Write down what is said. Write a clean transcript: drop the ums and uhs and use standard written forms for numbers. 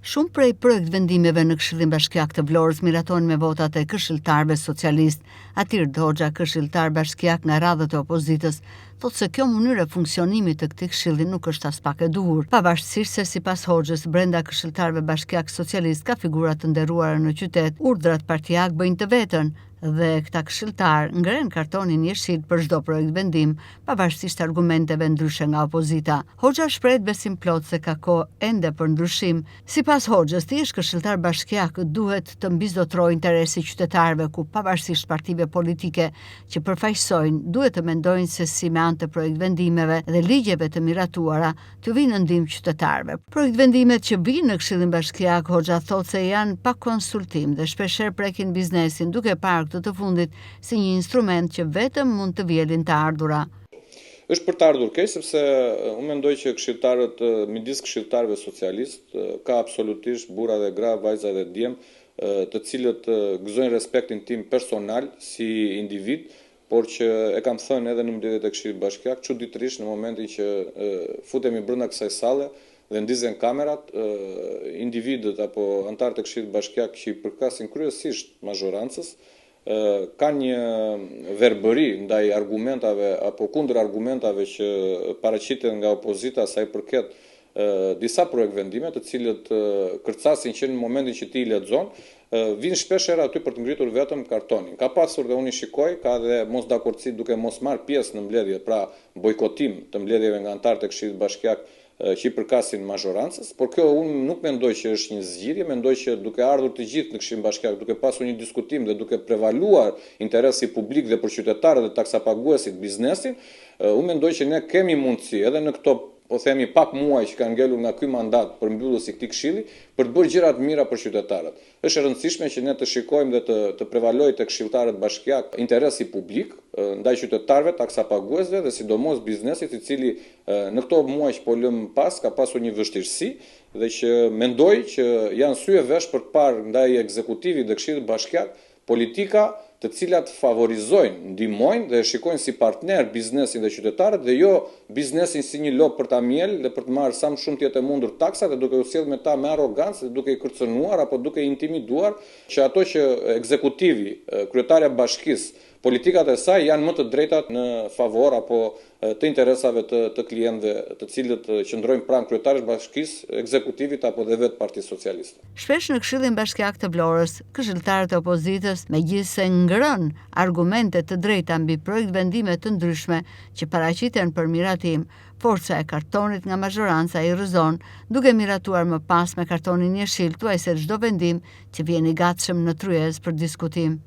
Shumë prej projekt vendimeve në Këshillin Bashkiak të Vlorës miratohen me votat e këshilltarëve socialist. Atir Hoxha, këshilltar bashkiak nga radhët e opozitës, thotë se kjo mënyrë e funksionimit të këtij këshilli nuk është as pak e duhur, pavarësisht se sipas Hoxhës brenda këshilltarëve bashkiak socialist ka figura të nderuara në qytet, urdhrat partijak bëjnë të vetën dhe këta këshilltar ngren kartonin jeshil për çdo projekt vendim, pavarësisht argumenteve ndryshe nga opozita. Hoxha shpreh besim plot se ka kohë ende për ndryshim. Sipas Hoxhës, ti është këshilltar bashkiak duhet të mbizotërojë interesi qytetarëve, ku pavarësisht partive politike që përfaqësojnë, duhet të mendojnë se si me anë të projekt vendimeve dhe ligjeve të miratuara të vinë në ndihmë qytetarëve. Projekt vendimet që vinë në Këshillin Bashkiak, Hoxha thotë se janë pa konsultim dhe shpeshherë prekin biznesin, duke parë këtë të fundit si një instrument që vetëm mund të vjelin të ardhura. Është për të ardhur keq, sepse unë mendoj që këshilltarët, midis këshilltarëve socialist, ka absolutisht burra dhe gra, vajza dhe djem, të cilët gëzojnë respektin tim personal si individ, por që e kam thënë edhe në mbledhjet e Këshillit Bashkiak, çuditërisht në momentin që futemi brenda kësaj salle dhe ndizen kamerat, individët apo anëtarët e Këshillit Bashkiak që i përkasin kryesisht mazhorancës, ka një verbëri ndaj argumentave apo kundër argumentave që paraqiten nga opozita sa i përket disa projekt vendime, të cilët kërcasin që në momentin që ti i lexon, vinë shpeshherë aty për të ngritur vetëm kartonin. Ka pasur dhe unë i shikoj, ka dhe mosdakordsi duke mos marrë pjesë në mbledhje, pra bojkotim të mbledhjeve nga anëtarët e Këshillit Bashkiak që i përkasin mazhorancës, por kjo unë nuk mendoj që është një zgjidhje, mendoj që duke ardhur të gjithë në Këshillin Bashkiak, duke pasur një diskutim dhe duke prevaluar interesi publik dhe për qytetarët dhe taksapaguesit biznesin, unë mendoj që ne kemi mundësi edhe në këto, po themi, pak muaj që kanë ngelur nga ky mandat për mbylljes së këtij këshilli, për të bërë gjëra të mira për qytetarët. Është e rëndësishme që ne të shikojmë dhe të prevalojë tek këshilltarët bashkiak interesi publik ndaj qytetarëve, taksapaguesve dhe sidomos biznesit, i cili në këto muaj që po lëm pas ka pasur një vështirësi dhe që mendoj që janë sy e vesh për të parë ndaj ekzekutivit dhe Këshillit Bashkiak politika të cilat favorizojnë, ndihmojnë dhe shikojnë si partner biznesin dhe qytetarët dhe jo biznesin si një lop për ta miel dhe për të marrë sa më shumë të jetë mundur taksat dhe duke u sjellë me ta me arrogancë dhe duke i kërcënuar apo duke i intimiduar që ato që ekzekutivi, kryetarja e bashkisë, politikat e saj janë më të drejtat në favor apo të interesave të klientëve, të cilët qëndrojnë pranë kryetarit të bashkisë, ekzekutivit apo dhe vetë Partisë Socialiste. Shpesh në Këshillin Bashkiak të Vlorës, këshilltarët e opozitës megjithëse ngrën argumente të drejta mbi projekt vendime të ndryshme që paraqiten për miratim, forca e kartonit nga mazhoranca i rrëzon, duke miratuar më pas me kartonin jeshil, thuajse çdo vendim që vjen i gatshëm në tryezë për diskutim.